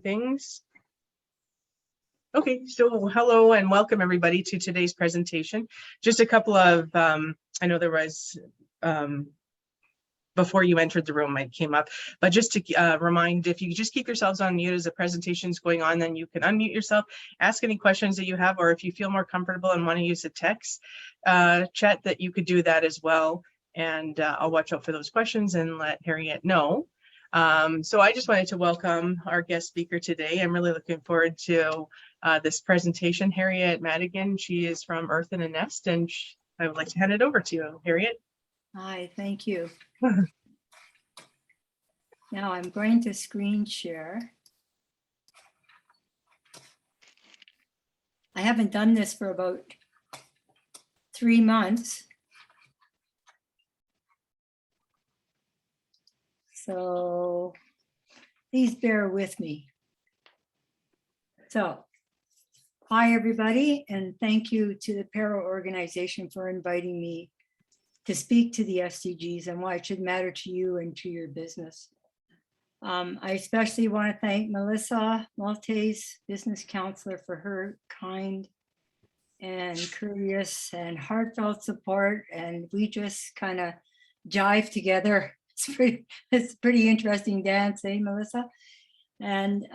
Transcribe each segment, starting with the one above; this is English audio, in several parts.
things. Okay, so hello and welcome everybody to today's presentation. Just a couple of, I know there was, before you entered the room, it came up, but just to remind, if you just keep yourselves on mute as the presentation's going on, then you can unmute yourself, ask any questions that you have, or if you feel more comfortable and want to use the text chat, that you could do that as well. And I'll watch out for those questions and let Hariett know. So I just wanted to welcome our guest speaker today. I'm really looking forward to this presentation. Hariett Madigan, she is from Earth in a Nest, and I would like to hand it over to you, Hariett. Hi, thank you. Now I'm going to screen share. I haven't done this for about 3 months. So please bear with me. So, hi everybody, and thank you to the Para organization for inviting me to speak to the SDGs and why it should matter to you and to your business. I especially want to thank Melissa Maltese, business counselor, for her kind and courteous and heartfelt support. And we just kind of jive together. It's pretty interesting dance, eh, Melissa? And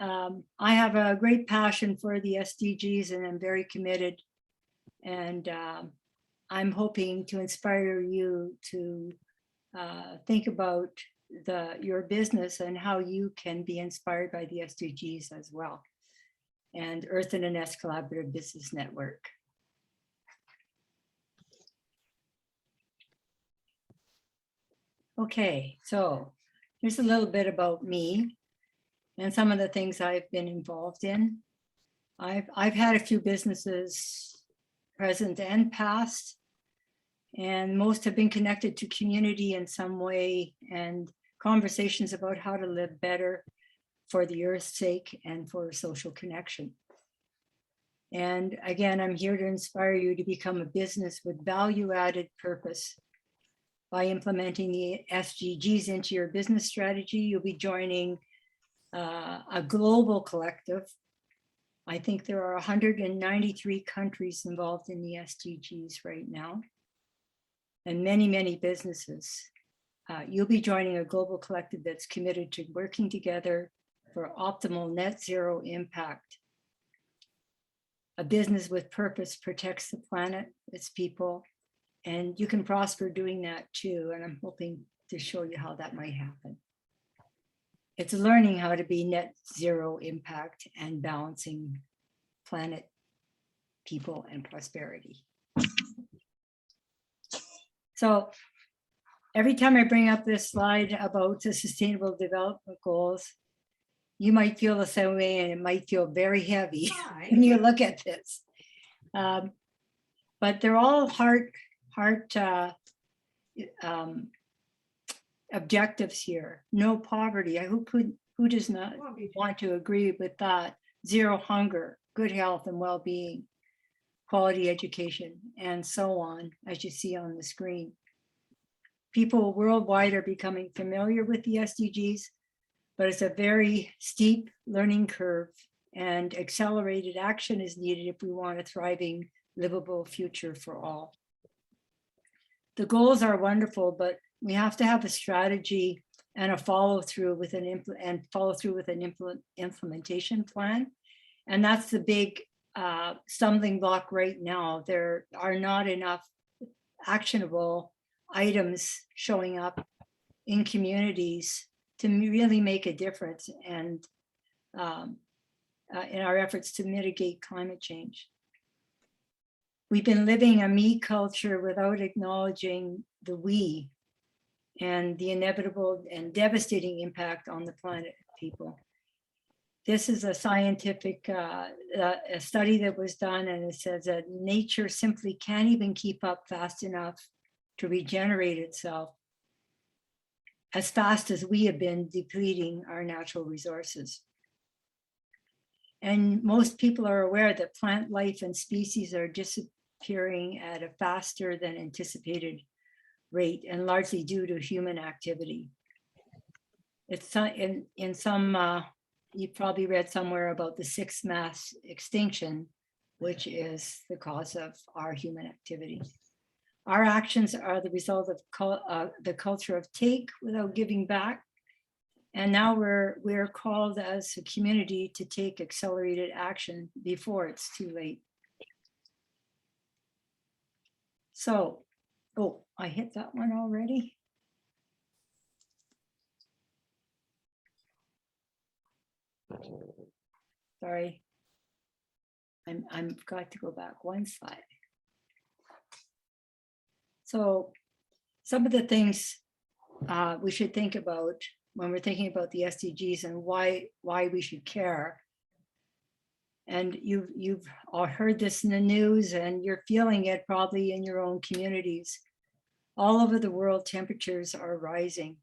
I have a great passion for the SDGs, and I'm very committed. And I'm hoping to inspire you to think about your business and how you can be inspired by the SDGs as well, and Earth in a Nest Collaborative Business Network. Okay, so here's a little bit about me and some of the things I've been involved in. I've had a few businesses, present and past, and most have been connected to community in some way and conversations about how to live better for the Earth's sake and for social connection. And again, I'm here to inspire you to become a business with value-added purpose. By implementing the SDGs into your business strategy, you'll be joining a global collective. I think there are 193 countries involved in the SDGs right now, and many, many businesses. You'll be joining a global collective that's committed to working together for optimal net zero impact. A business with purpose protects the planet, its people, and you can prosper doing that too. And I'm hoping to show you how that might happen. It's learning how to be net zero impact and balancing planet, people, and prosperity. So every time I bring up this slide about the Sustainable Development Goals, you might feel the same way, and it might feel very heavy when you look at this. But they're all heart objectives here. No poverty. Who does not want to agree with that? Zero hunger, good health and well-being, quality education, and so on, as you see on the screen. People worldwide are becoming familiar with the SDGs, but it's a very steep learning curve, and accelerated action is needed if we want a thriving, livable future for all. The goals are wonderful, but we have to have a strategy and a follow-through with an implementation plan. And that's the big stumbling block right now. There are not enough actionable items showing up in communities to really make a difference and in our efforts to mitigate climate change. We've been living a me culture without acknowledging the we and the inevitable and devastating impact on the planet and people. This is a scientific a study that was done, and it says that nature simply can't even keep up fast enough to regenerate itself as fast as we have been depleting our natural resources. And most people are aware that plant life and species are disappearing at a faster than anticipated rate, and largely due to human activity. It's in some you probably read somewhere about the sixth mass extinction, which is the cause of our human activity. Our actions are the result of the culture of take without giving back. And now we're called as a community to take accelerated action before it's too late. So, oh, I hit that one already. Sorry. I'm got to go back one slide. So some of the things we should think about when we're thinking about the SDGs and why we should care. And you've all heard this in the news, and you're feeling it probably in your own communities. All over the world, temperatures are rising.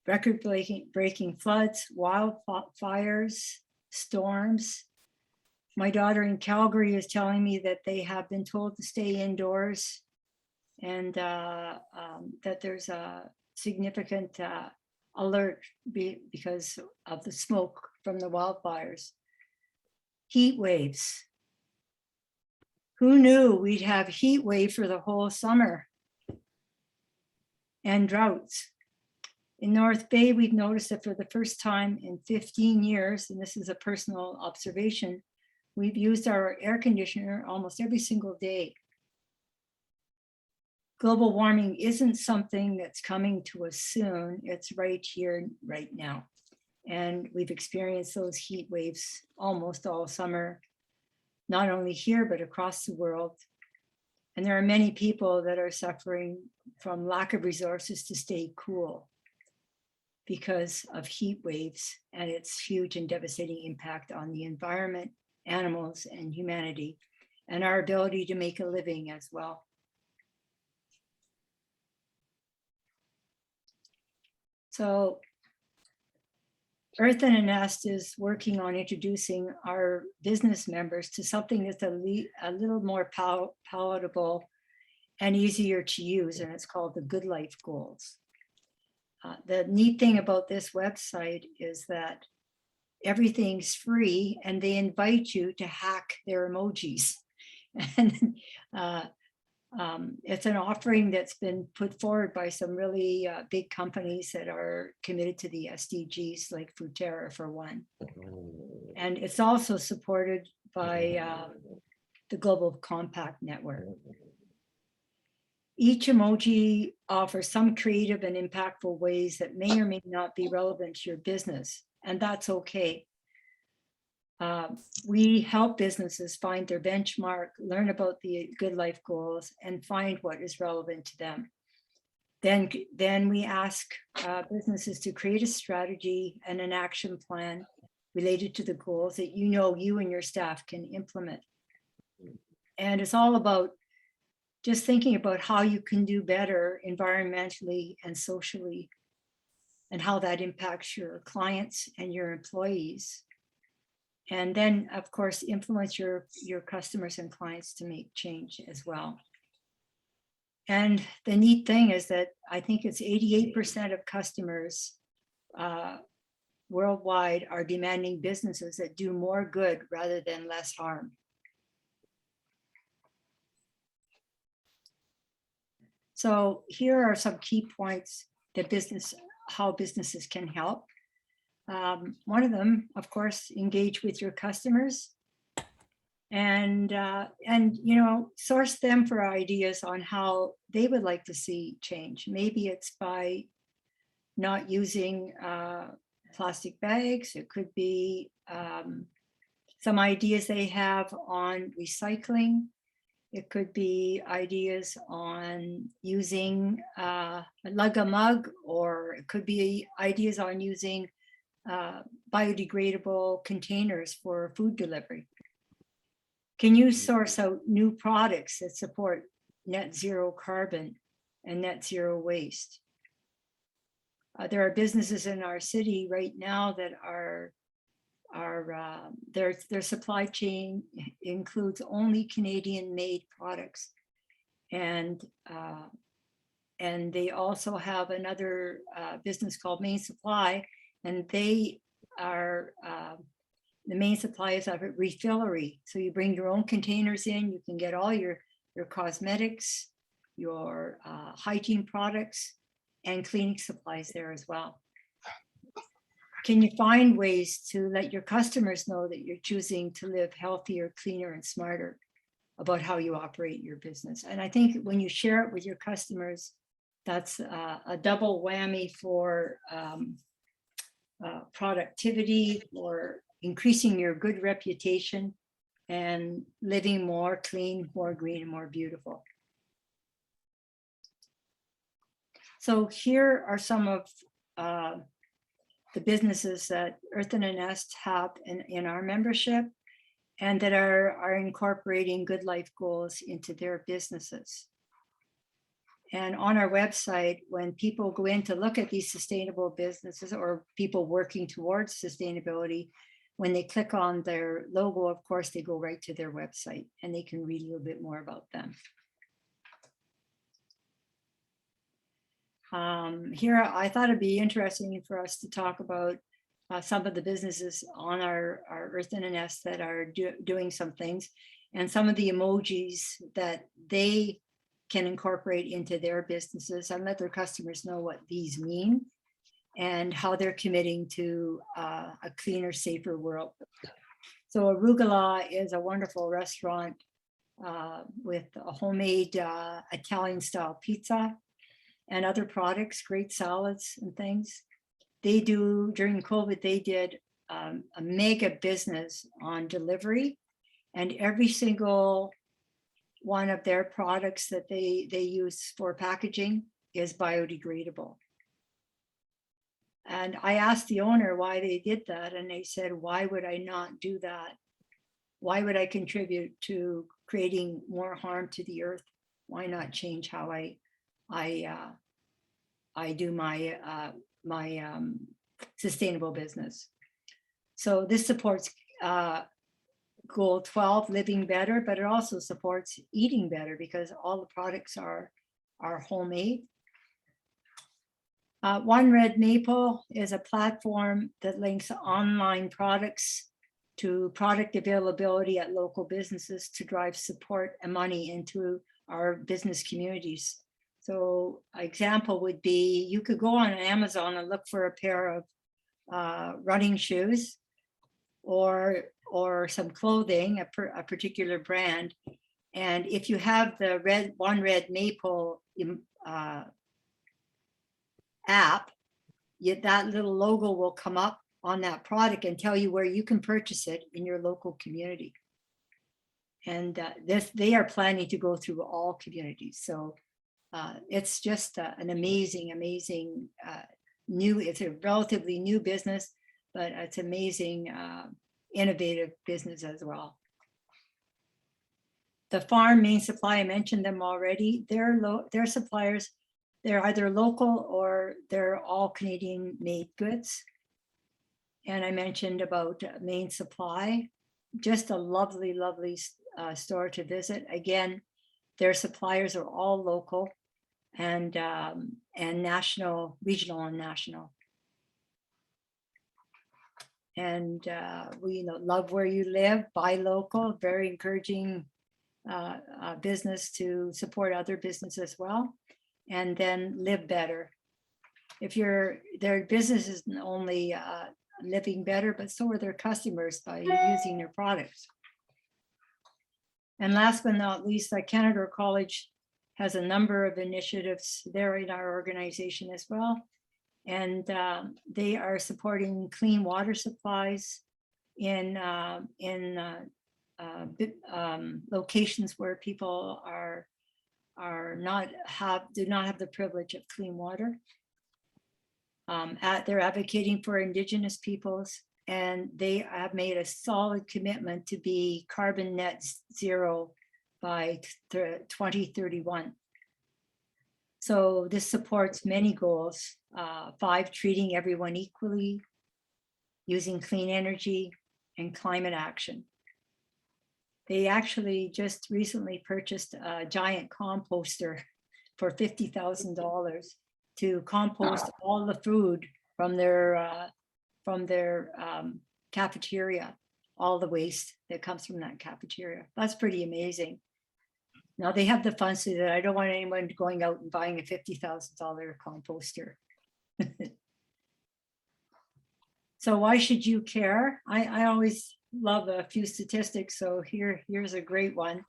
Record-breaking floods, wildfires, storms. My daughter in Calgary is telling me that they have been told to stay indoors, and that there's a significant alert because of the smoke from the wildfires. Heat waves. Who knew we'd have heat wave for the whole summer? And droughts. In North Bay, we've noticed that for the first time in 15 years, and this is a personal observation, we've used our air conditioner almost every single day. Global warming isn't something that's coming to us soon. It's right here, right now. And we've experienced those heat waves almost all summer, not only here, but across the world. And there are many people that are suffering from lack of resources to stay cool because of heat waves and its huge and devastating impact on the environment, animals, and humanity, and our ability to make a living as well. So Earth in a Nest is working on introducing our business members to something that's a little more palatable and easier to use, and it's called the Good Life Goals. The neat thing about this website is that everything's free, and they invite you to hack their emojis. And it's an offering that's been put forward by some really big companies that are committed to the SDGs, like Futerra for one. And it's also supported by the Global Compact Network. Each emoji offers some creative and impactful ways that may or may not be relevant to your business, and that's okay. We help businesses find their benchmark, learn about the Good Life Goals, and find what is relevant to them. Then we ask businesses to create a strategy and an action plan related to the goals that you and your staff can implement. And it's all about just thinking about how you can do better environmentally and socially, and how that impacts your clients and your employees. And then, of course, influence your customers and clients to make change as well. And the neat thing is that I think it's 88% of customers worldwide are demanding businesses that do more good rather than less harm. So here are some key points that how businesses can help. One of them, of course, engage with your customers and source them for ideas on how they would like to see change. Maybe it's by not using plastic bags. It could be some ideas they have on recycling. It could be ideas on using lug a mug, or it could be ideas on using biodegradable containers for food delivery. Can you source out new products that support net zero carbon and net zero waste? There are businesses in our city right now that their supply chain includes only Canadian made products. And they also have another business called Main Supply, and they are the main suppliers of a refillery. So you bring your own containers in, you can get all your cosmetics, your hygiene products, and cleaning supplies there as well. Can you find ways to let your customers know that you're choosing to live healthier, cleaner, and smarter about how you operate your business? And I think when you share it with your customers, that's a double whammy for productivity, or increasing your good reputation, and living more clean, more green, and more beautiful. So here are some of the businesses that Earth in a Nest have in our membership, and that are incorporating good life goals into their businesses. And on our website, when people go in to look at these sustainable businesses, or people working towards sustainability, when they click on their logo, of course, they go right to their website and they can read a little bit more about them. Here, I thought it'd be interesting for us to talk about some of the businesses on our Earth in a Nest that are doing some things, and some of the emojis that they can incorporate into their businesses, and let their customers know what these mean and how they're committing to a cleaner, safer world. So Arugula is a wonderful restaurant with a homemade Italian style pizza and other products, great salads and things. They do, during COVID, they did a mega business on delivery, and every single one of their products that they use for packaging is biodegradable. And I asked the owner why they did that, and they said, why would I not do that? Why would I contribute to creating more harm to the earth? Why not change how I do my sustainable business? So this supports goal 12, living better, but it also supports eating better because all the products are homemade. One Red Maple is a platform that links online products to product availability at local businesses to drive support and money into our business communities. So an example would be, you could go on Amazon and look for a pair of running shoes or some clothing, a particular brand. And if you have the One Red Maple app, that little logo will come up on that product and tell you where you can purchase it in your local community. And they are planning to go through all communities. So it's just an amazing it's a relatively new business, but it's amazing innovative business as well. The farm main supply, I mentioned them already. Their suppliers, they're either local or they're all Canadian made goods. And I mentioned about Main Supply, just a lovely, lovely store to visit. Again, their suppliers are all local and national, regional and national. And we love where you live, buy local, very encouraging business to support other business as well. And then live better. If their business isn't only living better, but so are their customers by using their products. And last but not least, Canada College has a number of initiatives there in our organization as well. And they are supporting clean water supplies in locations where people do not have the privilege of clean water. They're advocating for Indigenous peoples, and they have made a solid commitment to be carbon net zero by 2031. So this supports many goals, 5, treating everyone equally, using clean energy, and climate action. They actually just recently purchased a giant composter for $50,000 to compost all the food from their from their cafeteria, all the waste that comes from that cafeteria. That's pretty amazing. Now they have the funds so that I don't want anyone going out and buying a $50,000 composter. So why should you care? I always love a few statistics. So here's a great one.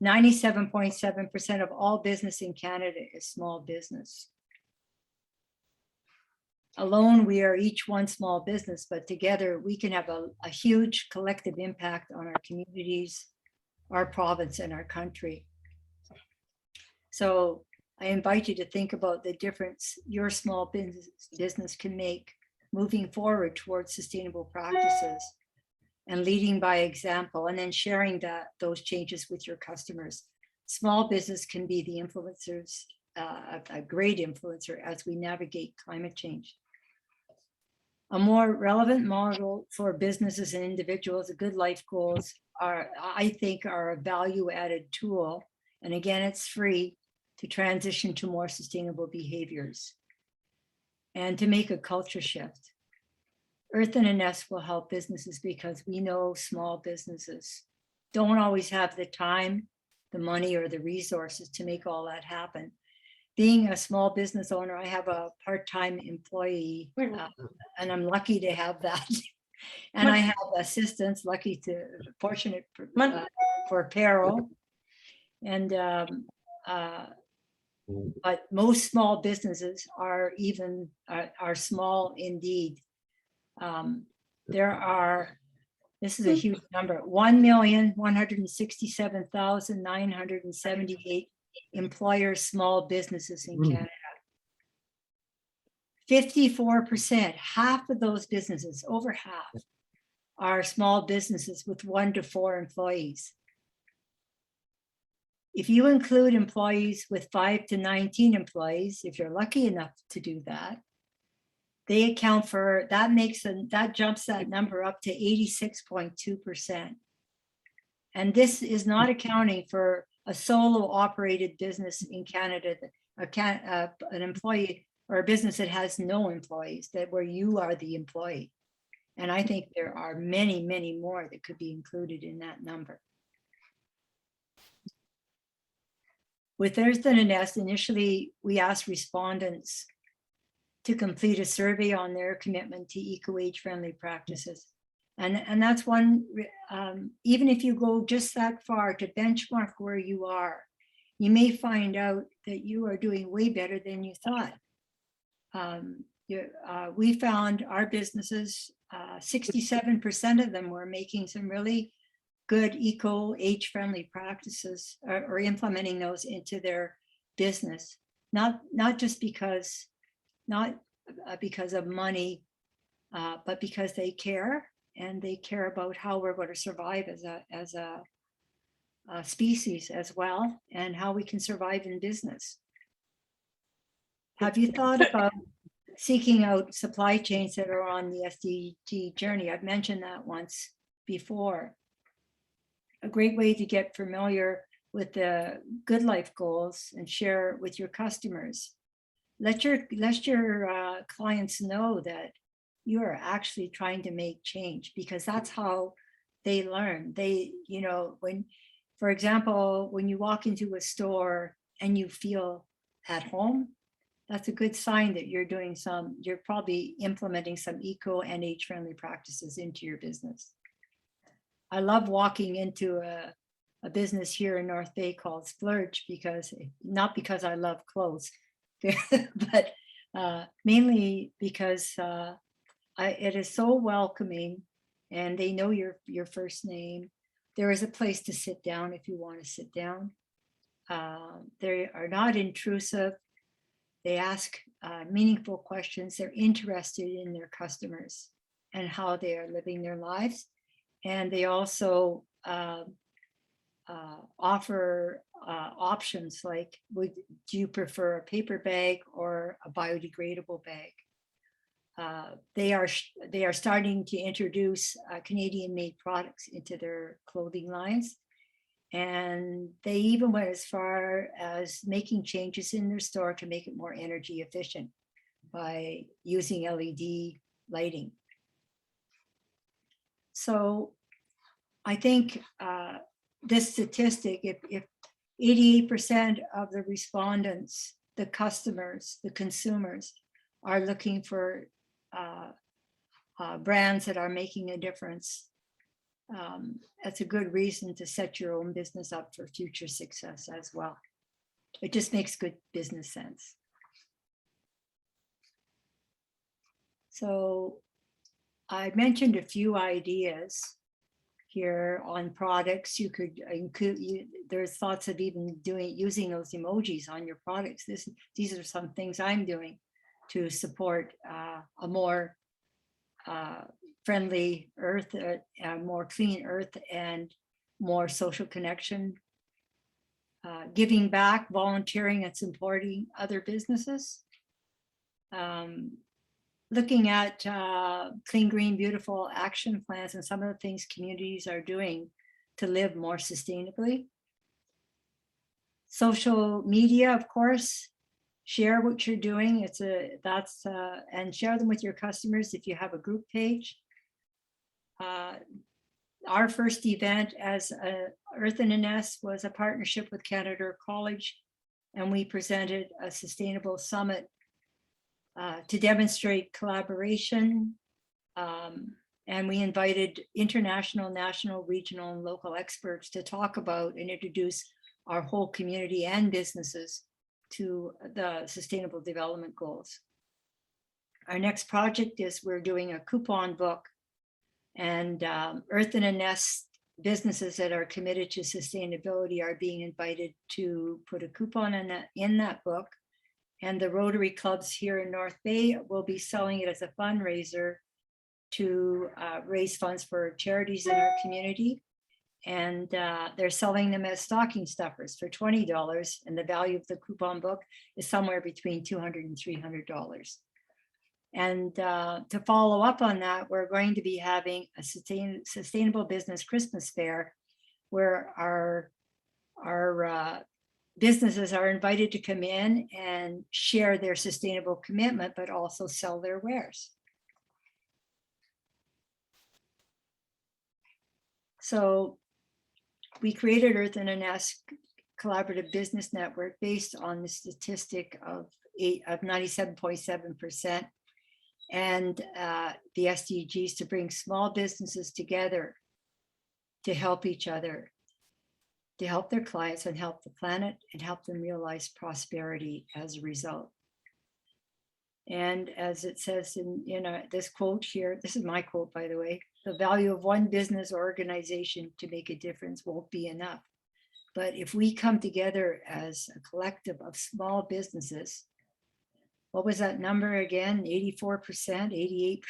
97.7% of all business in Canada is small business. Alone, we are each one small business, but together we can have a huge collective impact on our communities, our province, and our country. So I invite you to think about the difference your small business can make moving forward towards sustainable practices and leading by example, and then sharing those changes with your customers. Small business can be the influencers, a great influencer as we navigate climate change. A more relevant model for businesses and individuals, the Good Life Goals I think are a value-added tool. And again, it's free to transition to more sustainable behaviors and to make a culture shift. Earth in a Nest will help businesses because we know small businesses don't always have the time, the money, or the resources to make all that happen. Being a small business owner, I have a part-time employee, and I'm lucky to have that. And I have assistants, fortunate for payroll. And but most small businesses are small indeed. This is a huge number, 1,167,978 employer small businesses in Canada. 54%, half of those businesses, over half, are small businesses with 1 to 4 employees. If you include employees with 5 to 19 employees, if you're lucky enough to do that, they account for, that jumps that number up to 86.2%. And this is not accounting for a solo operated business in Canada, an employee or a business that has no employees, where you are the employee. And I think there are many, many more that could be included in that number. With Earth in a Nest, initially we asked respondents to complete a survey on their commitment to eco-age friendly practices. And that's one, even if you go just that far to benchmark where you are, you may find out that you are doing way better than you thought. We found our businesses, 67% of them were making some really good eco-age friendly practices or implementing those into their business, not because of money, but because they care, and they care about how we're going to survive as a species as well, and how we can survive in business. Have you thought about seeking out supply chains that are on the SDG journey? I've mentioned that once before. A great way to get familiar with the Good Life Goals and share with your customers. Let your clients know that you are actually trying to make change, because that's how they learn. For example, when you walk into a store and you feel at home, that's a good sign that you're probably implementing some eco and age friendly practices into your business. I love walking into a business here in North Bay called Splurge, not because I love clothes, but mainly because it is so welcoming, and they know your first name. There is a place to sit down if you want to sit down. They are not intrusive. They ask meaningful questions. They're interested in their customers and how they are living their lives. And they also offer options like, do you prefer a paper bag or a biodegradable bag? They are starting to introduce Canadian-made products into their clothing lines. And they even went as far as making changes in their store to make it more energy efficient by using LED lighting. So I think this statistic, if 88% of the respondents, the customers, the consumers are looking for brands that are making a difference, that's a good reason to set your own business up for future success as well. It just makes good business sense. So I mentioned a few ideas here on products. You could include, there's thoughts of even using those emojis on your products. These are some things I'm doing to support a more friendly earth, a more clean earth, and more social connection. Giving back, volunteering, and supporting other businesses. Looking at clean, green, beautiful action plans and some of the things communities are doing to live more sustainably. Social media, of course, share what you're doing. And share them with your customers if you have a group page. Our first event as Earth in a Nest was a partnership with Canada College, and we presented a sustainable summit to demonstrate collaboration. And we invited international, national, regional, and local experts to talk about and introduce our whole community and businesses to the Sustainable Development Goals. Our next project is we're doing a coupon book, and Earth in a Nest businesses that are committed to sustainability are being invited to put a coupon in that book. And the Rotary clubs here in North Bay will be selling it as a fundraiser to raise funds for charities in our community. And they're selling them as stocking stuffers for $20. And the value of the coupon book is somewhere between $200 and $300. And to follow up on that, we're going to be having a sustainable business Christmas fair where our businesses are invited to come in and share their sustainable commitment, but also sell their wares. So we created Earth in a Nest collaborative business network based on the statistic of 97.7% and the SDGs to bring small businesses together to help each other, to help their clients and help the planet and help them realize prosperity as a result. And as it says in this quote here, this is my quote, by the way, the value of one business or organization to make a difference won't be enough. But if we come together as a collective of small businesses, what was that number again? 84%,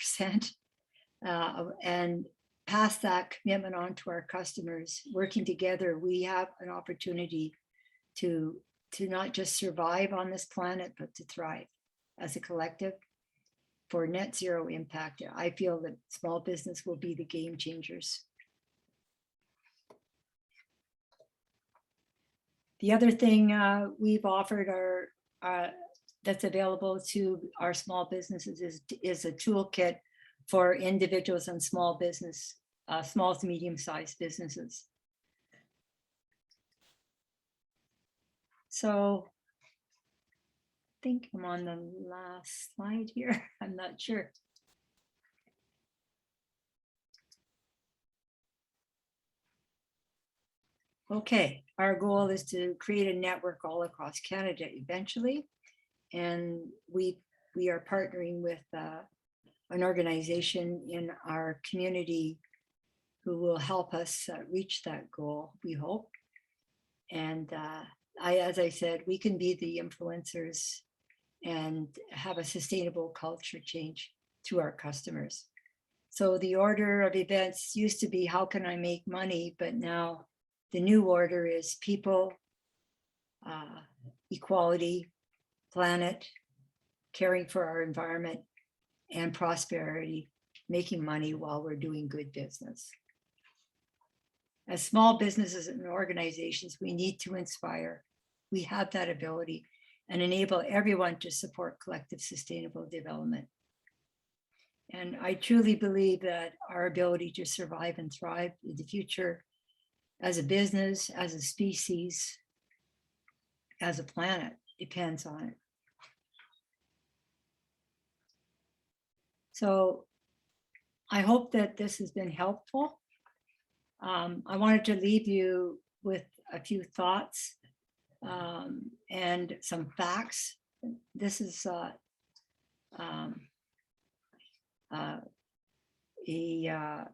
88%, and pass that commitment on to our customers. Working together, we have an opportunity to not just survive on this planet, but to thrive as a collective for net zero impact. I feel that small business will be the game changers. The other thing we've offered that's available to our small businesses is a toolkit for individuals and small business, small to medium-sized businesses. So I think I'm on the last slide here. I'm not sure. Okay, our goal is to create a network all across Canada eventually. And we are partnering with an organization in our community who will help us reach that goal, we hope. And as I said, we can be the influencers and have a sustainable culture change to our customers. So the order of events used to be, how can I make money? But now the new order is people, equality, planet, caring for our environment, and prosperity, making money while we're doing good business. As small businesses and organizations, we need to inspire. We have that ability and enable everyone to support collective sustainable development. And I truly believe that our ability to survive and thrive in the future as a business, as a species, as a planet depends on it. So I hope that this has been helpful. I wanted to leave you with a few thoughts and some facts. This is a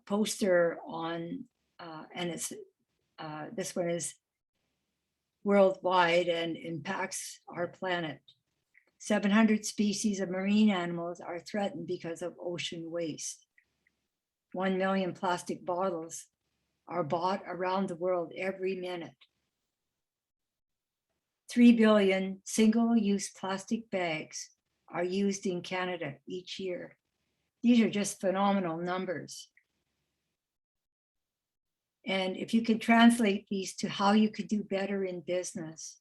poster on, and it's this one is worldwide and impacts our planet. 700 species of marine animals are threatened because of ocean waste. 1 million plastic bottles are bought around the world every minute. 3 billion single-use plastic bags are used in Canada each year. These are just phenomenal numbers. And if you could translate these to how you could do better in business,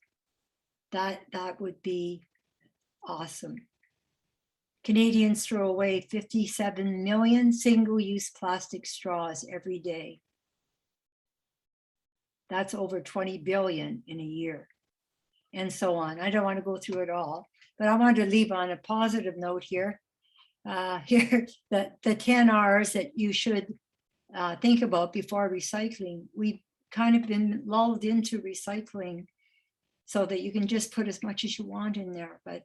that would be awesome. Canadians throw away 57 million single-use plastic straws every day. That's over 20 billion in a year, and so on. I don't want to go through it all, but I wanted to leave on a positive note here. Here, the 10 R's that you should think about before recycling. We've kind of been lulled into recycling so that you can just put as much as you want in there, but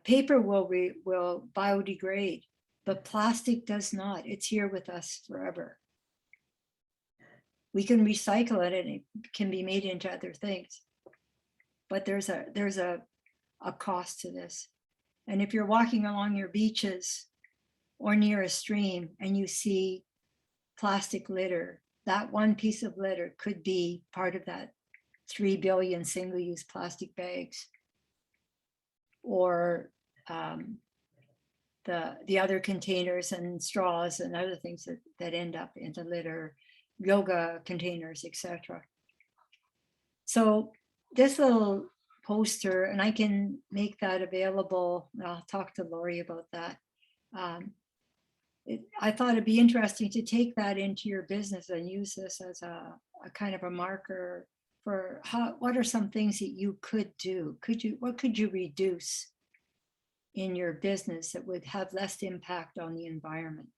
paper will biodegrade, but plastic does not. It's here with us forever. We can recycle it and it can be made into other things, but there's a cost to this. And if you're walking along your beaches or near a stream and you see plastic litter, that one piece of litter could be part of that 3 billion single-use plastic bags, or the other containers and straws and other things that end up in the litter, yoga containers, etc. So this little poster, and I can make that available. I'll talk to Lori about that. I thought it'd be interesting to take that into your business and use this as a kind of a marker for what are some things that you could do? What could you reduce in your business that would have less impact on the environment?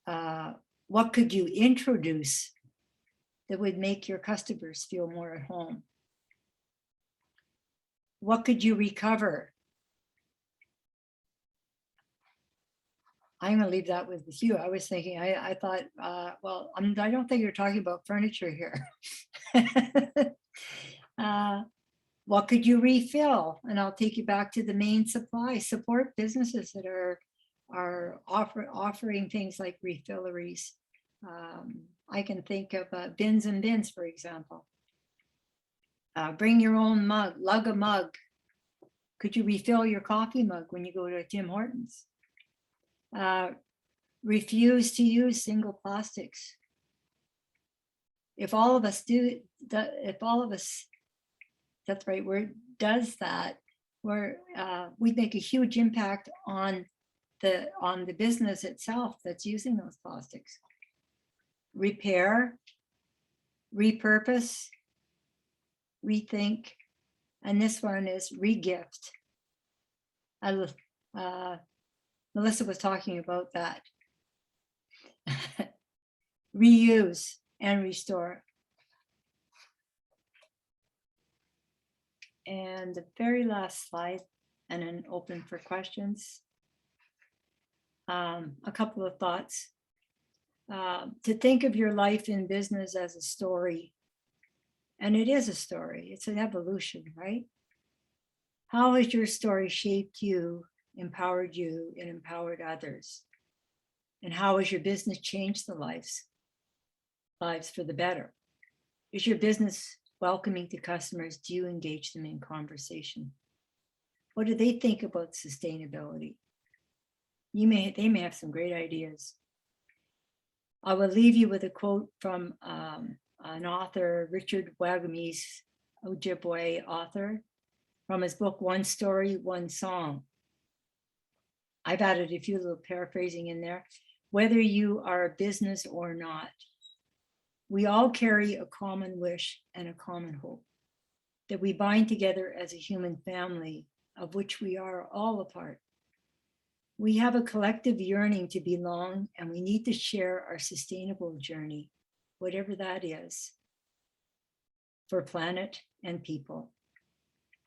What could you introduce that would make your customers feel more at home? What could you recover? I'm going to leave that with you. I was thinking, I thought, well, I don't think you're talking about furniture here. What could you refill? And I'll take you back to the main supply. Support businesses that are offering things like refilleries. I can think of Bins and Bins, for example. Bring your own mug, lug a mug. Could you refill your coffee mug when you go to Tim Hortons? Refuse to use single plastics. If all of us do that, that's the right word, does that, we'd make a huge impact on the business itself that's using those plastics. Repair, repurpose, rethink, and this one is regift. Melissa was talking about that. Reuse and restore. And the very last slide, and then open for questions. A couple of thoughts. To think of your life in business as a story. And it is a story, it's an evolution, right? How has your story shaped you, empowered you, and empowered others? And how has your business changed the lives for the better? Is your business welcoming to customers? Do you engage them in conversation? What do they think about sustainability? They may have some great ideas. I will leave you with a quote from an author, Richard Wagamese, Ojibwe author, from his book, One Story, One Song. I've added a few little paraphrasing in there. Whether you are a business or not, we all carry a common wish and a common hope that we bind together as a human family of which we are all a part. We have a collective yearning to belong, and we need to share our sustainable journey, whatever that is, for planet and people,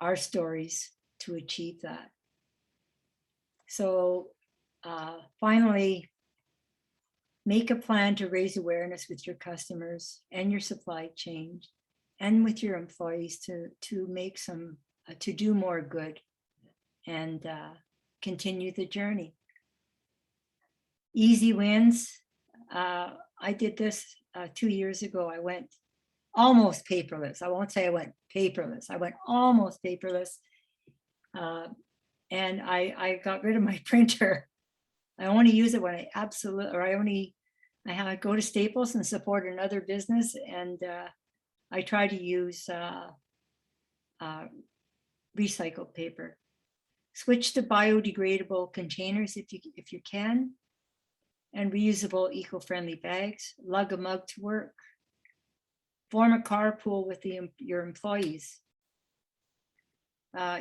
our stories to achieve that. So finally, make a plan to raise awareness with your customers and your supply chain and with your employees to make some, to do more good and continue the journey. Easy wins. I did this 2 years ago. I went almost paperless. I won't say I went paperless. I went almost paperless. And I got rid of my printer. I only use it when I absolutely, or I have to go to Staples and support another business. And I try to use recycled paper. Switch to biodegradable containers if you can, and reusable eco-friendly bags. Lug a mug to work. Form a carpool with your employees.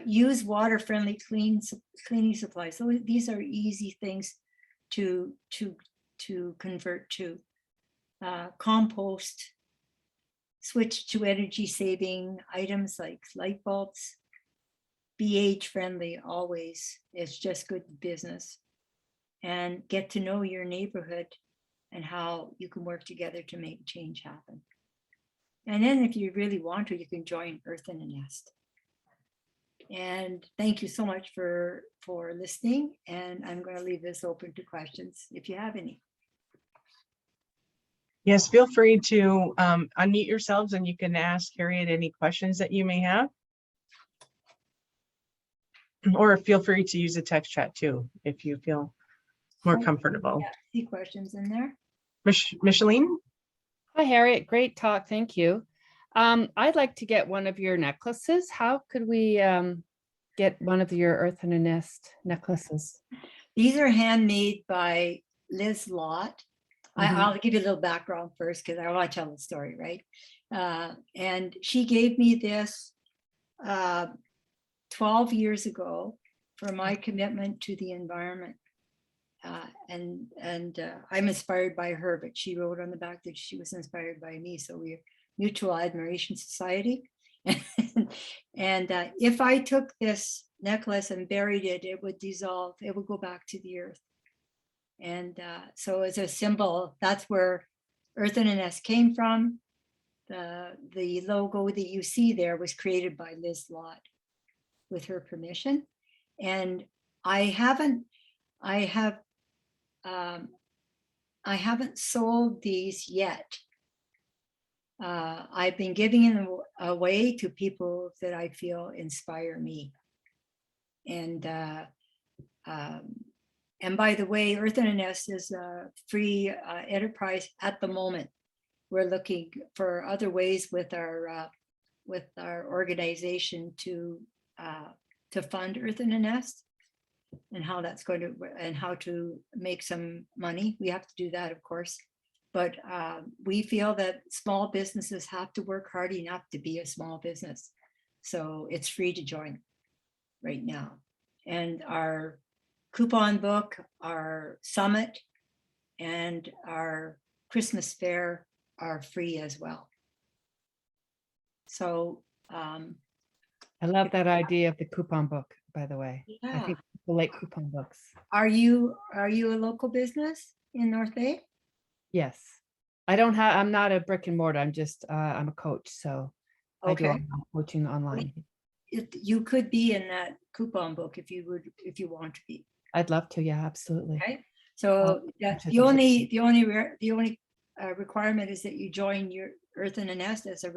Use water-friendly cleaning supplies. So these are easy things to convert to. Compost. Switch to energy-saving items like light bulbs. Be age-friendly always. It's just good business. And get to know your neighborhood and how you can work together to make change happen. And then if you really want to, you can join Earth in a Nest. And thank you so much for listening. And I'm going to leave this open to questions if you have any. Yes, feel free to unmute yourselves and you can ask Hariett any questions that you may have. Or feel free to use a text chat too, if you feel more comfortable. Yeah, see questions in there. Micheline? Hi, Hariett. Great talk. Thank you. I'd like to get one of your necklaces. How could we get one of your Earth in a Nest necklaces? These are handmade by Liz Lott. I'll give you a little background first because I want to tell the story, right? And she gave me this 12 years ago for my commitment to the environment. And I'm inspired by her, but she wrote on the back that she was inspired by me. So we're Mutual Admiration Society. And if I took this necklace and buried it, it would dissolve. It would go back to the earth. And so as a symbol, that's where Earth in a Nest came from. The logo that you see there was created by Liz Lott with her permission. And I haven't sold these yet. I've been giving them away to people that I feel inspire me. And by the way, Earth in a Nest is a free enterprise at the moment. We're looking for other ways with our organization to fund Earth in a Nest, and how that's going to, and how to make some money. We have to do that, of course. But we feel that small businesses have to work hard enough to be a small business. So it's free to join right now. And our coupon book, our summit, and our Christmas fair are free as well. So I love that idea of the coupon book, by the way. yeah. I think people like coupon books. Are you a local business in North Bay? Yes. I'm not a brick and mortar. I'm just, I'm a coach. So I do Okay. coaching online. You could be in that coupon book if you want to be. I'd love to. Yeah, absolutely. Okay. So the only requirement is that you join your Earth in a Nest as a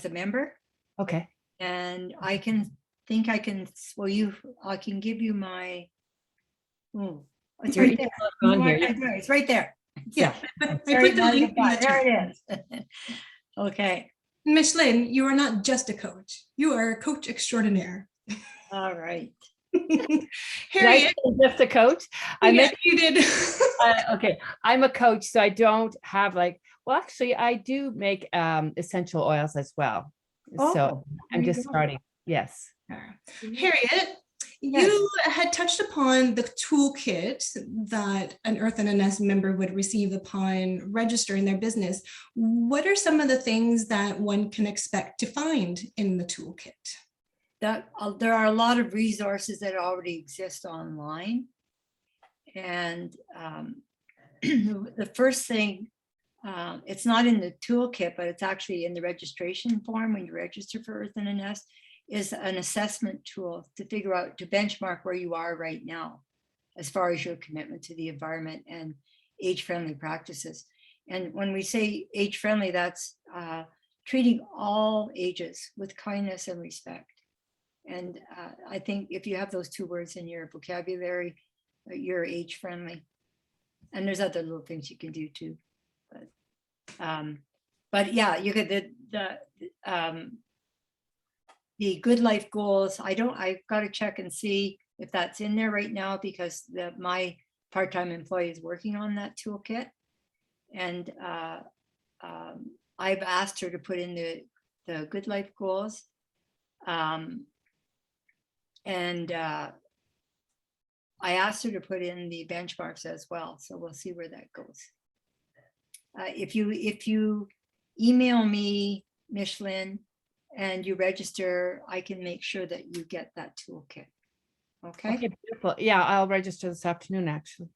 member. Okay. And I can give you my, it's Your right there. email is on here. It's right there. Yeah, I Sorry, put the link in the chat. there it is. Okay. Micheline, you are not just a coach. You are a coach extraordinaire. All right. Did I Hariett, say just a coach? I yeah, meant, you did. okay, I'm a coach, so I don't have like, well, actually, I do make essential oils as well. So I'm there you just go. starting. Yes. Harriet, Yes. you had touched upon the toolkit that an Earth and a Nest member would receive upon registering their business. What are some of the things that one can expect to find in the toolkit? There are a lot of resources that already exist online. And the first thing, it's not in the toolkit, but it's actually in the registration form when you register for Earth and a Nest, is an assessment tool to figure out, to benchmark where you are right now, as far as your commitment to the environment and age-friendly practices. And when we say age-friendly, that's treating all ages with kindness and respect. And I think if you have those two words in your vocabulary, you're age-friendly. And there's other little things you can do too. But yeah, you could, the good life goals, I've got to check and see if that's in there right now, because my part-time employee is working on that toolkit. And I've asked her to put in the good life goals. And I asked her to put in the benchmarks as well. So we'll see where that goes. If you email me, Michelin, and you register, I can make sure that you get that toolkit. Okay. Okay, beautiful. Yeah, I'll register this afternoon, actually.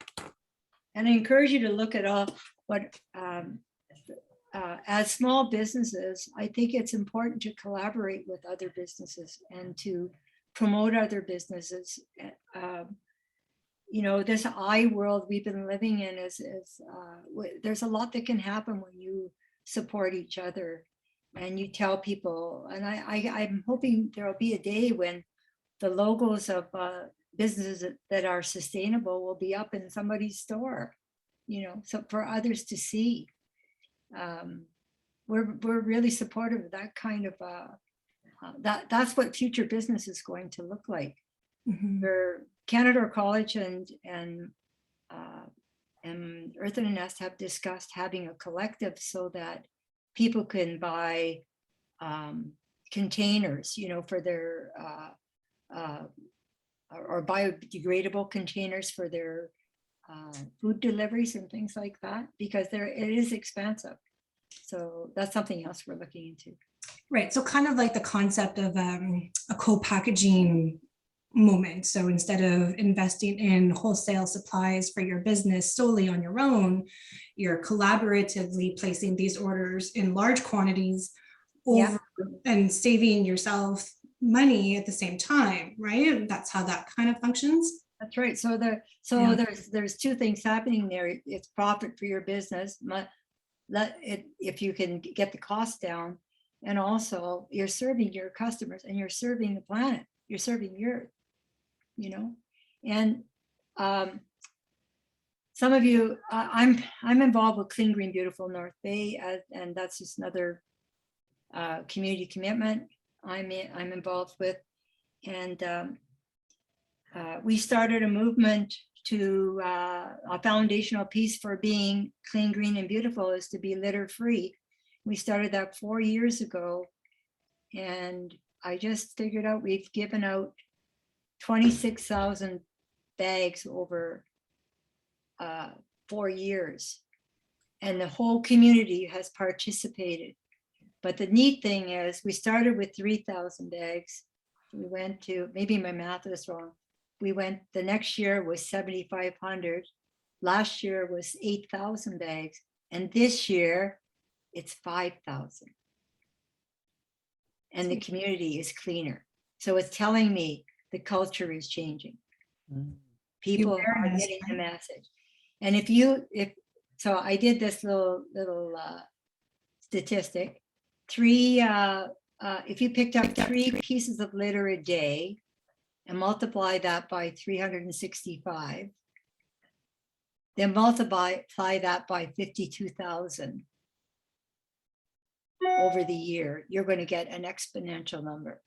And I encourage you to look at all what, as small businesses, I think it's important to collaborate with other businesses and to promote other businesses. You know, this I world we've been living in there's a lot that can happen when you support each other and you tell people. And I'm hoping there will be a day when the logos of businesses that are sustainable will be up in somebody's store, you know, so for others to see. We're really supportive of that kind of that's what future business is going to look like. Where Canada College and Earth and a Nest have discussed having a collective so that people can buy containers, you know, for their or biodegradable containers for their food deliveries and things like that, because it is expensive. So that's something else we're looking into. Right. So kind of like the concept of a co-packaging moment. So instead of investing in wholesale supplies for your business solely on your own, you're collaboratively placing these orders in large quantities over and saving yourself money at the same time, right? That's how that kind of functions. That's right. So there's two things happening there. It's profit for your business, if you can get the cost down, and also you're serving your customers and you're serving the planet. You're serving the earth, you know. And some of you, I'm involved with Clean Green Beautiful North Bay, and that's just another community commitment I'm involved with. And we started a movement to a foundational piece for being clean, green, and beautiful is to be litter free. We started that 4 years ago, and I just figured out we've given out 26,000 bags over 4 years, and the whole community has participated. But the neat thing is we started with 3,000 bags. We went to, maybe my math is wrong, the next year was 7,500. Last year was 8,000 bags. And this year it's 5,000. And the community is cleaner. So it's telling me the culture is changing. People are getting the message. And so I did this little statistic. If you picked up 3 pieces of litter a day, and multiply that by 365, then multiply that by 52,000 over the year, you're going to get an exponential number.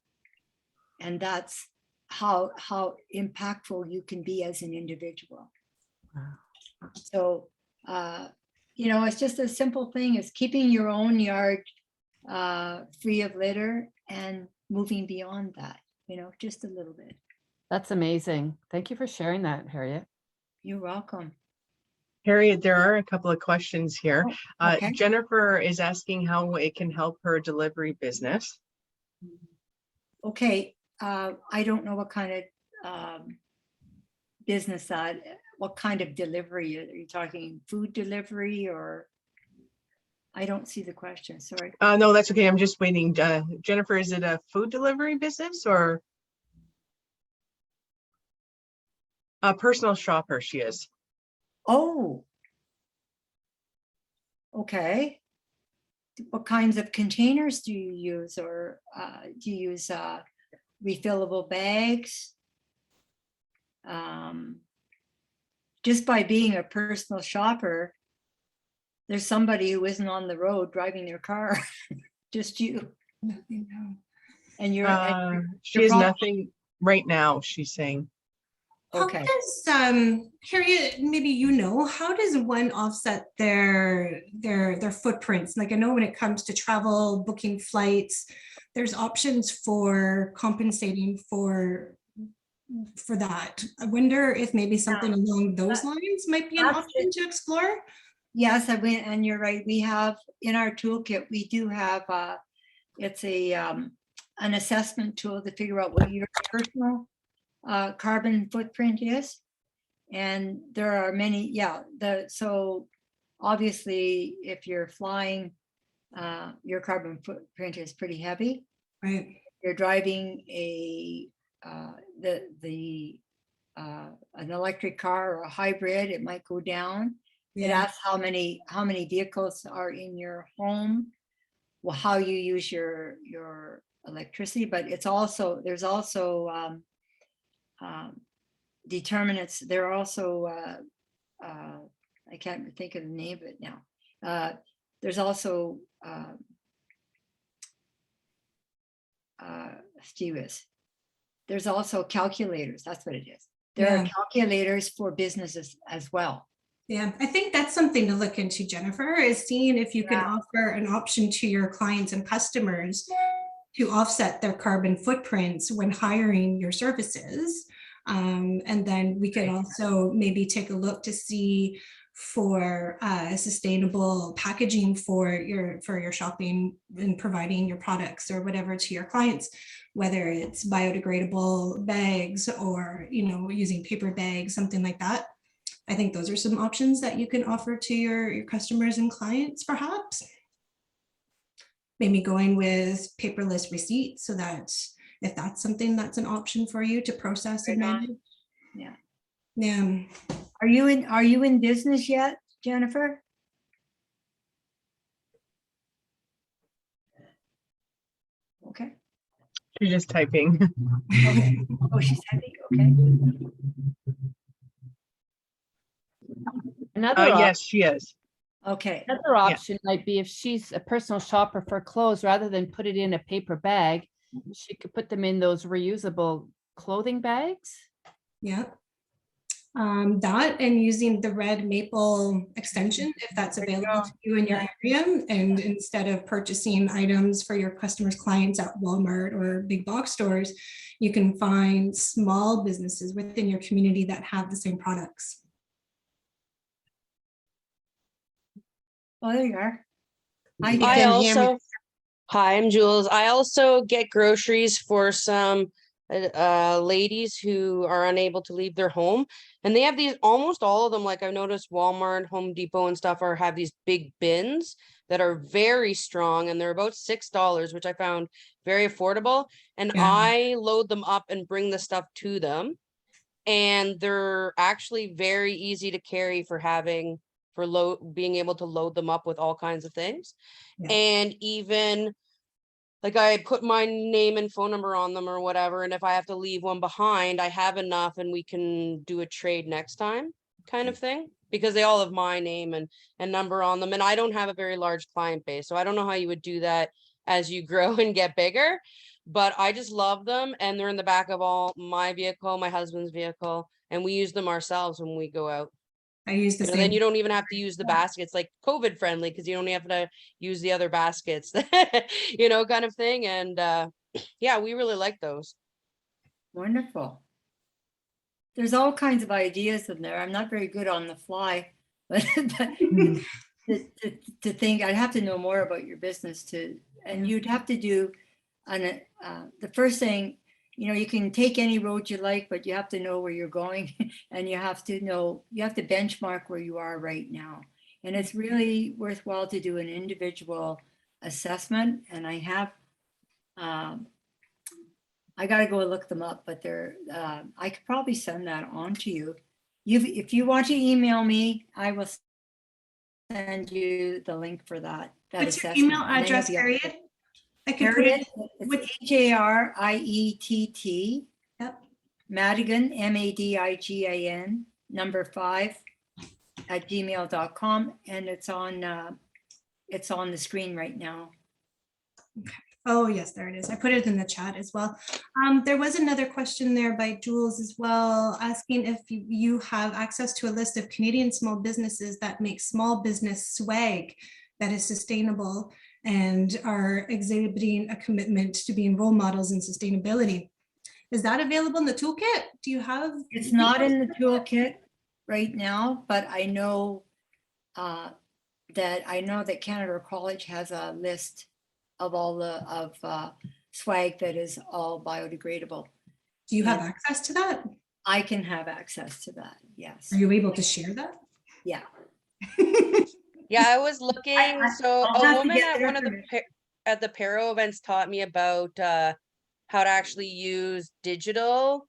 And that's how impactful you can be as an individual. Wow. So, you know, it's just a simple thing, is keeping your own yard free of litter and moving beyond that, you know, just a little bit. That's amazing. Thank you for sharing that, Hariett. You're welcome. Hariett, there are a couple of questions here. Oh, okay. Jennifer is asking how it can help her delivery business. Okay, I don't know what kind of business that, what kind of delivery, are you talking food delivery or? I don't see the question, sorry. No, that's okay. I'm just waiting. Jennifer, is it a food delivery business or a personal shopper? She is. Oh. Okay. What kinds of containers do you use, or do you use refillable bags? Just by being a personal shopper, there's somebody who isn't on the road driving their car, just you. Nothing, no. And you're She has nothing right now, she's saying. How okay. does Hariett, maybe you know, how does one offset their footprints? Like, I know when it comes to travel, booking flights, there's options for compensating for that. I wonder if maybe something along those lines might be an option to explore. Yes, I went, and you're right. We have in our toolkit, we do have it's a an assessment tool to figure out what your personal carbon footprint is. And there are many, so obviously if you're flying, your carbon footprint is pretty heavy. Right. If you're driving an electric car or a hybrid, it might go down. It asks how many vehicles are in your home, well, how you use your electricity, but it's also, there's also determinants. There are also I can't think of the name of it now. There's also there's also calculators. That's what it is. There are calculators for businesses as well. Yeah, I think that's something to look into, Jennifer, is seeing if you can offer an option to your clients and customers to offset their carbon footprints when hiring your services. And then we could also maybe take a look to see for sustainable packaging for your shopping and providing your products or whatever to your clients, whether it's biodegradable bags or, you know, using paper bags, something like that. I think those are some options that you can offer to your customers and clients, perhaps. Maybe going with paperless receipts, so that if that's something that's an option for you to process and manage. Yeah. Yeah. Are you in business yet, Jennifer? Okay. She's just typing. Okay. Oh, she's typing. Okay. Another Yes, she is. Okay. Another option might be if she's a personal shopper for clothes, rather than put it in a paper bag, she could put them in those reusable clothing bags. Yeah. That and using the red maple extension, if that's available to you in your area, and instead of purchasing items for your customers, clients at Walmart or big box stores, you can find small businesses within your community that have the same products. Oh, there you are. Hi, I also, hi, I'm Jules. I also get groceries for some ladies who are unable to leave their home, and they have these, almost all of them, like I've noticed Walmart, Home Depot and stuff have these big bins that are very strong, and they're about $6, which I found very affordable. And I load them up and bring the stuff to them, and they're actually very easy to carry for being able to load them up with all kinds of things. And even like I put my name and phone number on them or whatever, and if I have to leave one behind, I have enough and we can do a trade next time, kind of thing, because they all have my name and number on them. And I don't have a very large client base, so I don't know how you would do that as you grow and get bigger, but I just love them, and they're in the back of all my vehicle, my husband's vehicle, and we use them ourselves when we go out. I use the You know, then same. you don't even have to use the baskets, like COVID friendly, because you don't have to use the other baskets, you know, kind of thing. And yeah, we really like those. Wonderful. There's all kinds of ideas in there. I'm not very good on the fly, but to think, I'd have to know more about your business and you'd have to do the first thing, you know, you can take any road you like, but you have to know where you're going and you have to benchmark where you are right now. And it's really worthwhile to do an individual assessment. And I have, I got to go look them up, but I could probably send that on to you. If you want to email me, I will send you the link for that. What's your assessment. email And then address, you'll be able to- Hariett? I can put it. It's Hariett, Yep. Madigan, Madigan, number 5 at gmail.com. And it's on the screen right now. Oh, yes, there it is. I put it in the chat as well. There was another question there by Jules as well, asking if you have access to a list of Canadian small businesses that make small business swag that is sustainable and are exhibiting a commitment to being role models in sustainability. Is that available in the toolkit? Do you have? It's not in the toolkit right now, but I know that Canada College has a list of all the swag that is all biodegradable. Do you have access to that? I can have access to that. Yes. Are you able to share that? Yeah. Yeah, I was looking. So I'll a have to woman get at their one of the Paro events taught me about how to actually use digital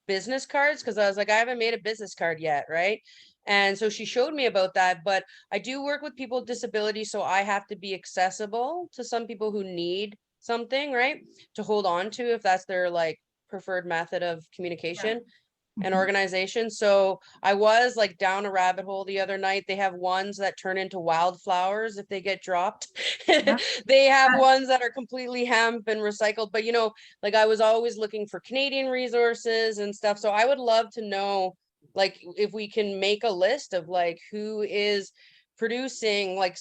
business cards, because I was like, I haven't made a business card yet, right? And so she showed me about that. But I do work with people with disabilities, so I have to be accessible to some people who need something, right, to hold on to if that's their like preferred method of communication and organization. So I was like down a rabbit hole the other night. They have ones that turn into wildflowers if they get dropped. They have ones that are completely hemp and recycled. But you know, like I was always looking for Canadian resources and stuff. So I would love to know, like, if we can make a list of like who is producing like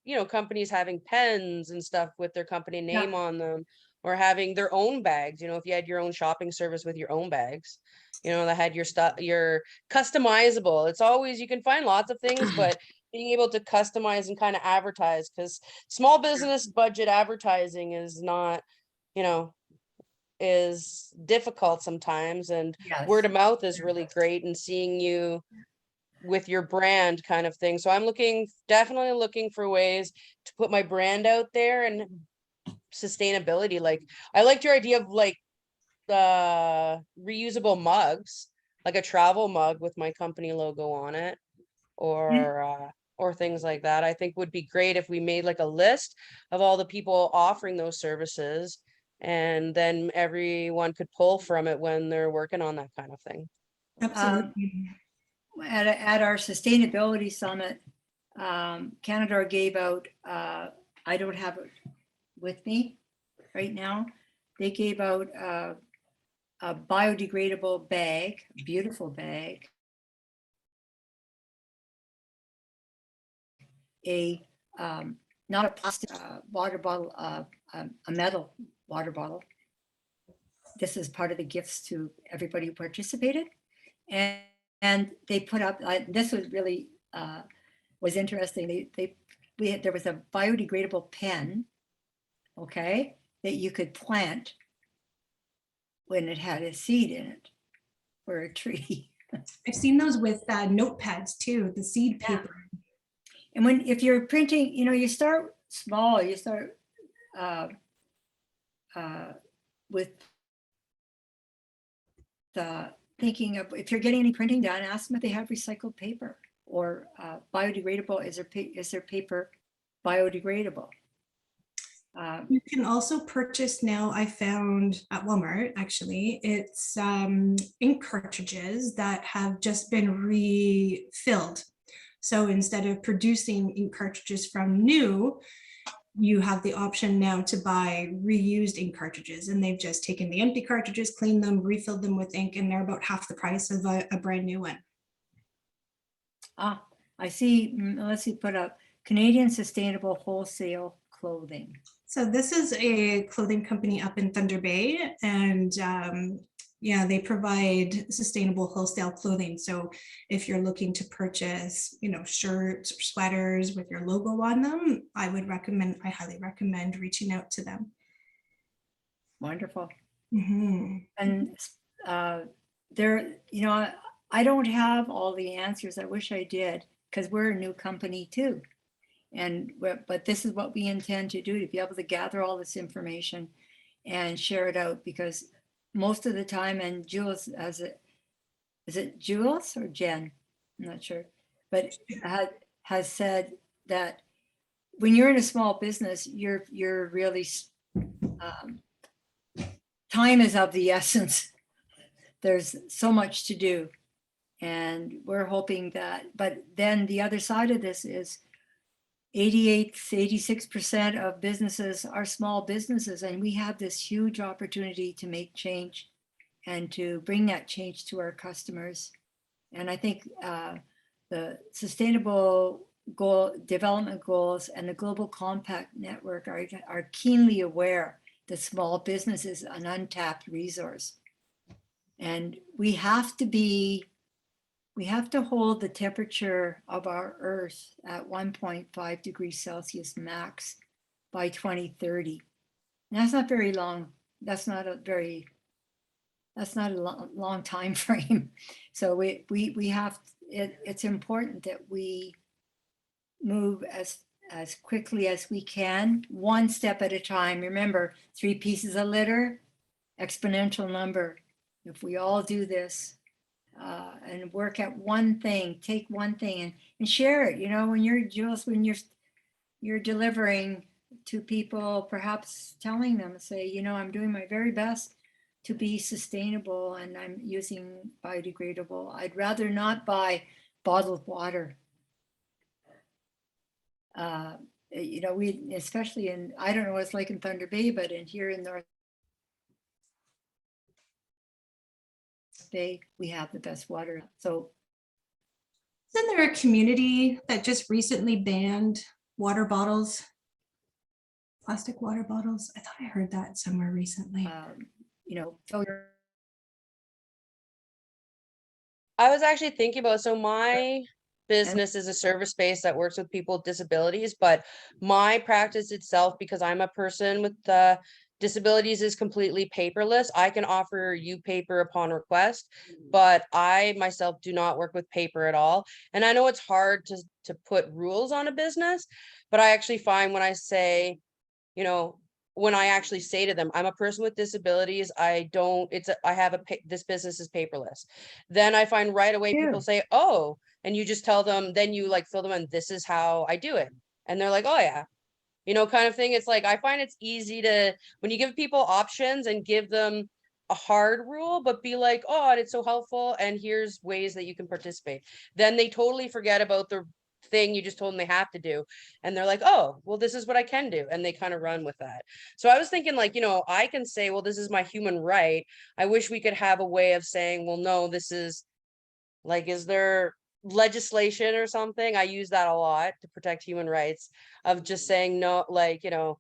you know, companies having pens and stuff with their company name on them, or having their own bags. You know, if you had your own shopping service with your own bags, you know, that had your stuff, your customizable. It's always, you can find lots of things, but being able to customize and kind of advertise, because small business budget advertising is not, you know, is difficult sometimes, and word of mouth is really great, and seeing you with your brand kind of thing. So I'm definitely looking for ways to put my brand out there. And sustainability, like I liked your idea of like the reusable mugs, like a travel mug with my company logo on it, or things like that. I think would be great if we made like a list of all the people offering those services, and then everyone could pull from it when they're working on that kind of thing. Absolutely. At our sustainability summit, Canada gave out, I don't have it with me right now. They gave out a biodegradable bag, beautiful bag, not a plastic water bottle, a metal water bottle. This is part of the gifts to everybody who participated. And they put up, this was really, was interesting. There was a biodegradable pen, okay, that you could plant when it had a seed in it for a tree. I've seen those with notepads too, the seed paper. And if you're printing, you know, you start small, you start with thinking of, if you're getting any printing done, ask them if they have recycled paper or biodegradable. Is their paper biodegradable? You can also purchase now, I found at Walmart, actually, it's ink cartridges that have just been refilled. So instead of producing ink cartridges from new, you have the option now to buy reused ink cartridges, and they've just taken the empty cartridges, cleaned them, refilled them with ink, and they're about half the price of a brand new one. Ah, I see, let's see, put up Canadian Sustainable Wholesale Clothing. So this is a clothing company up in Thunder Bay, and yeah, they provide sustainable wholesale clothing. So if you're looking to purchase, you know, shirts or sweaters with your logo on them, I highly recommend reaching out to them. Wonderful. Mhm. And there, you know, I don't have all the answers. I wish I did, because we're a new company too. But this is what we intend to do, to be able to gather all this information and share it out, because most of the time, and Jules has it, is it Jules or Jen? I'm not sure, but has said that when you're in a small business, you're really, time is of the essence. There's so much to do. And we're hoping that, but then the other side of this is 86% of businesses are small businesses, and we have this huge opportunity to make change and to bring that change to our customers. And I think the Sustainable Development Goals and the Global Compact Network are keenly aware that small business is an untapped resource. And we have to hold the temperature of our Earth at 1.5 degrees Celsius max by 2030. And that's not very long. That's not a long time frame. So we have, it's important that we move as quickly as we can, one step at a time. Remember, 3 pieces a litter, exponential number. If we all do this, and work at one thing, take one thing and share it. You know, when you're delivering to people, perhaps telling them, say, you know, I'm doing my very best to be sustainable and I'm using biodegradable. I'd rather not buy bottled water. You know, we, especially in, I don't know what it's like in Thunder Bay, but here in North Bay, we have the best water. So Isn't there a community that just recently banned water bottles, plastic water bottles? I thought I heard that somewhere recently. you know, so I was actually thinking about, so my business is a service space that works with people with disabilities, but my practice itself, because I'm a person with disabilities, is completely paperless. I can offer you paper upon request, but I myself do not work with paper at all. And I know it's hard to put rules on a business, but I actually find when I say, you know, when I actually say to them, I'm a person with disabilities, this business is paperless. Then I find right away people say, oh, and you just tell them, then you like fill them in, this is how I do it. And they're like, oh yeah, you know, kind of thing. It's like, I find it's easy to, when you give people options and give them a hard rule, but be like, oh, and it's so helpful, and here's ways that you can participate. Then they totally forget about the thing you just told them they have to do, and they're like, oh, well, this is what I can do, and they kind of run with that. So I was thinking, like, you know, I can say, well, this is my human right. I wish we could have a way of saying, well, no, this is like, is there legislation or something? I use that a lot to protect human rights, of just saying no, like, you know,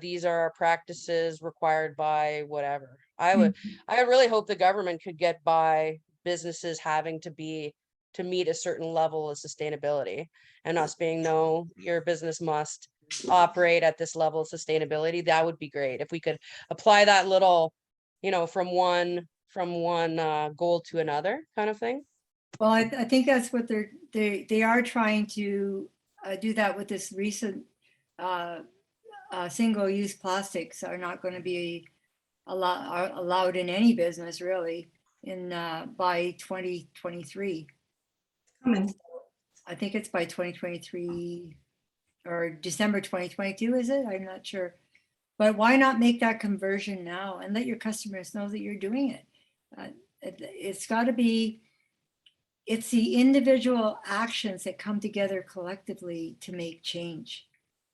these are our practices required by whatever. I really hope the government could get by businesses having to meet a certain level of sustainability, and us being, no, your business must operate at this level of sustainability. That would be great if we could apply that little, you know, from one goal to another kind of thing. well, I think that's what they are trying to do, that with this recent single-use plastics are not going to be allowed in any business really in by 2023. I think it's by 2023 or December 2022, is it? I'm not sure. But why not make that conversion now and let your customers know that you're doing it? It's got to be, it's the individual actions that come together collectively to make change.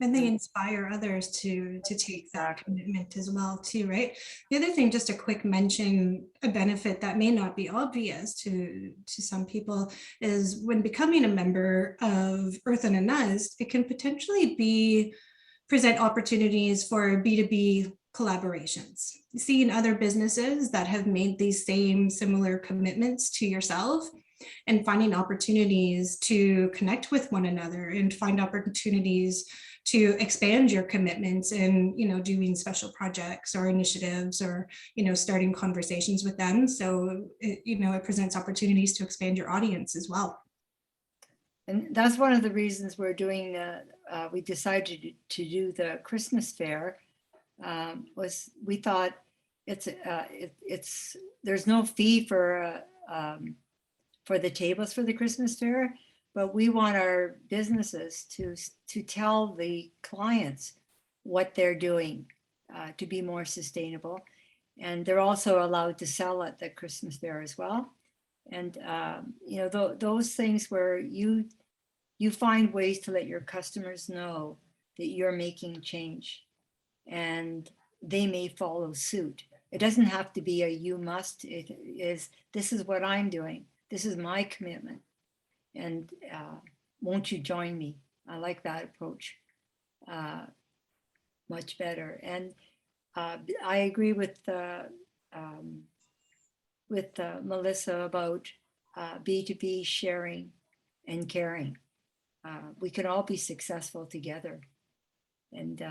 And they inspire others to take that commitment as well too, right? The other thing, just a quick mention, a benefit that may not be obvious to some people is when becoming a member of Earth and a Nest, it can potentially present opportunities for B2B collaborations. Seeing other businesses that have made these same similar commitments to yourself and finding opportunities to connect with one another and find opportunities to expand your commitments and, doing special projects or initiatives or, starting conversations with them. So, it presents opportunities to expand your audience as well. And that's one of the reasons we're doing, we decided to do the Christmas fair, was we thought there's no fee for the tables for the Christmas fair, but we want our businesses to tell the clients what they're doing to be more sustainable. And they're also allowed to sell at the Christmas fair as well. And, those things where you find ways to let your customers know that you're making change and they may follow suit. It doesn't have to be a you must, it is, this is what I'm doing. This is my commitment. And won't you join me? I like that approach much better. And I agree with Melissa about B2B sharing and caring. We can all be successful together, and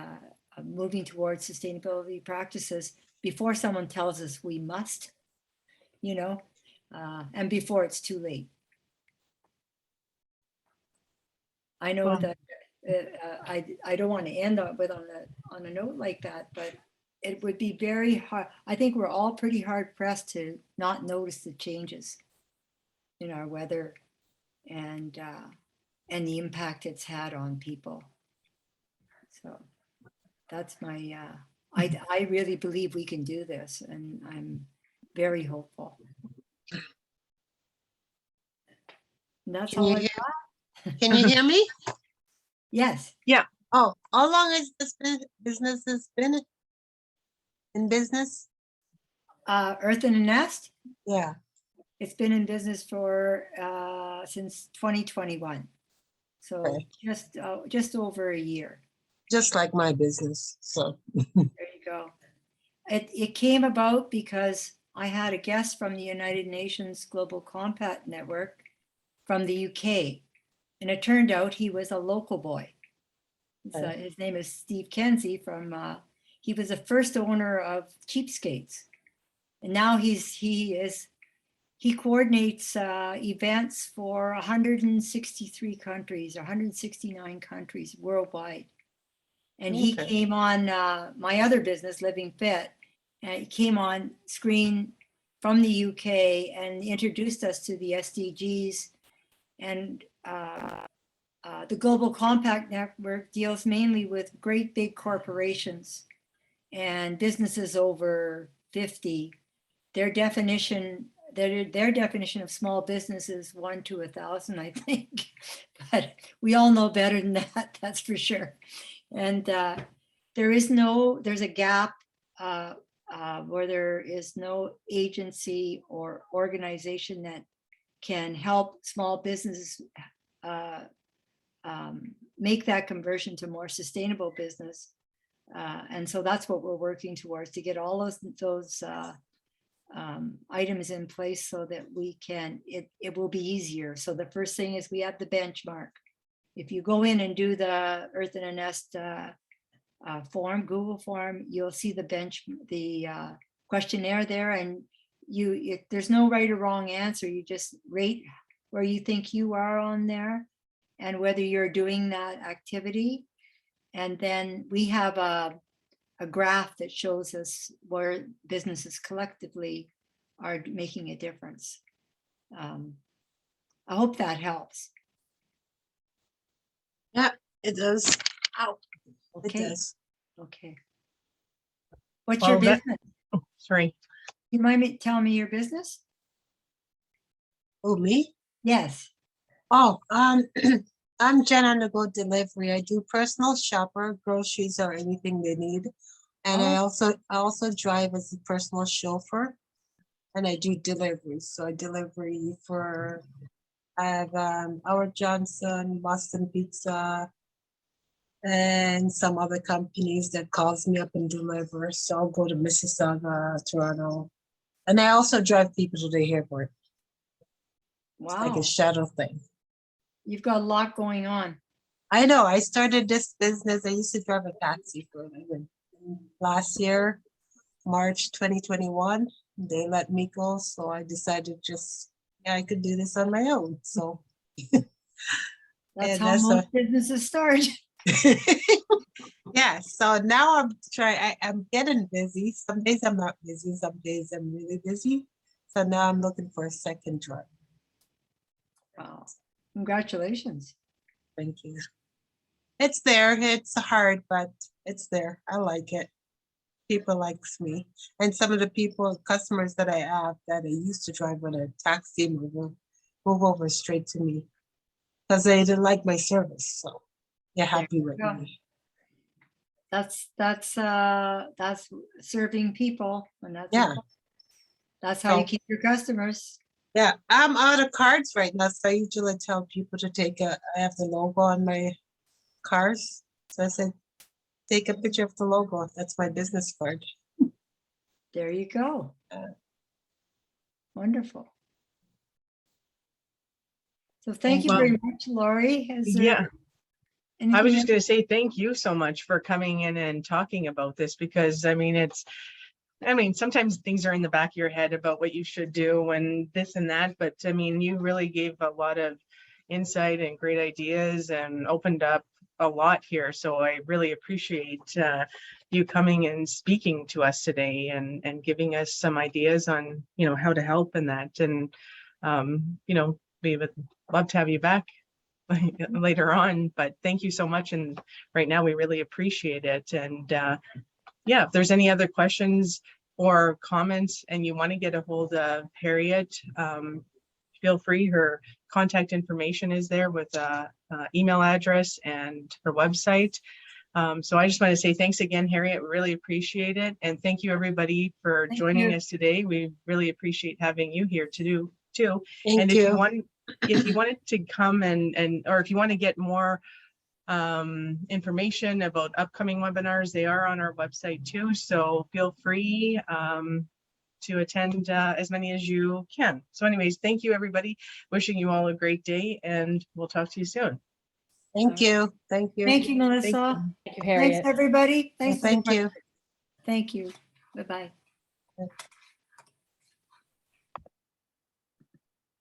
moving towards sustainability practices before someone tells us we must, and before it's too late. I know that I don't want to end up on a note like that, but it would be very hard. I think we're all pretty hard pressed to not notice the changes in our weather and the impact it's had on people. So that's my, I really believe we can do this, and I'm very hopeful. And that's all I got. Can you hear me? Yes. Oh, how long has this business been in business? Earth and a Nest, Yeah. it's been in business for since 2021. So Okay. just over a year. Just like my business. So There you go. It came about because I had a guest from the United Nations Global Compact Network from the UK. And it turned out he was a local boy. So his name is Steve Kenzie from, he was the first owner of Cheapskates. And now he coordinates events for 163 countries, 169 countries worldwide. And he came on my other business, Living Fit, and he came on screen from the UK and introduced us to the SDGs. And the Global Compact Network deals mainly with great big corporations and businesses over 50. Their definition of small business is 1 to 1,000, I think. But we all know better than that, that's for sure. And there's a gap where there is no agency or organization that can help small businesses make that conversion to more sustainable business. And so that's what we're working towards, to get all those items in place so that we can, it will be easier. So the first thing is we have the benchmark. If you go in and do the Earth and a Nest form, Google form, you'll see the questionnaire there, and there's no right or wrong answer. You just rate where you think you are on there and whether you're doing that activity. And then we have a graph that shows us where businesses collectively are making a difference. I hope that helps. yeah, it does. Ow. Okay. It does. Okay. What's Well, your that- business? Sorry. You mind telling me your business? Oh, me? Yes. Oh, I'm Jen on the Go Delivery. I do personal shopper, groceries or anything they need. And I also drive as a personal chauffeur. And I do deliveries. So I delivery for, I have Howard Johnson, Boston Pizza, and some other companies that calls me up and deliver. So I'll go to Mississauga, Toronto. And I also drive people to the airport. It's like Wow, a shuttle thing. you've got a lot going on. I know. I started this business. I used to drive a taxi for a living. Last year, March 2021, they let me go. So I decided I could do this on my own. So That's and how most businesses start. yeah. So now I'm trying. I'm getting busy. Some days I'm not busy. Some days I'm really busy. So now I'm looking for a second job. Wow, congratulations. Thank you. It's there. It's hard, but it's there. I like it. People likes me. And some of the customers that I have that I used to drive with a taxi move over straight to me because they didn't like my service. So they're happy with go. me. That's serving people, and that's Yeah. important. That's how you So- keep your customers. Yeah, I'm out of cards right now. So I usually tell people to I have the logo on my cars. So I said, take a picture of the logo. That's my business card. There you go. Wonderful. So thank you Well, very much, Lori. Is there Yeah, I was anything just going to say thank you so much for coming in and talking about this, because I mean, sometimes things are in the back of your head about what you should do and this and that, but I mean, you really gave a lot of insight and great ideas and opened up a lot here. So I really appreciate you coming and speaking to us today and giving us some ideas on, how to help in that. And, we would love to have you back later on, but thank you so much. And right now we really appreciate it. And yeah, if there's any other questions or comments and you want to get a hold of Hariett, feel free. Her contact information is there with email address and her website. So I just want to say thanks again, Hariett. Really appreciate it. And thank you everybody for Thank joining you. us today. We really appreciate having you here too. Thank And you. if you wanted to come or if you want to get more information about upcoming webinars, they are on our website too. So feel free to attend as many as you can. So anyways, thank you everybody. Wishing you all a great day, and we'll talk to you soon. Thank you. Thank you. Thank you, Melissa. Thank you, Thanks, Hariett. everybody. Thanks. Thank you. Thank you. Bye-bye.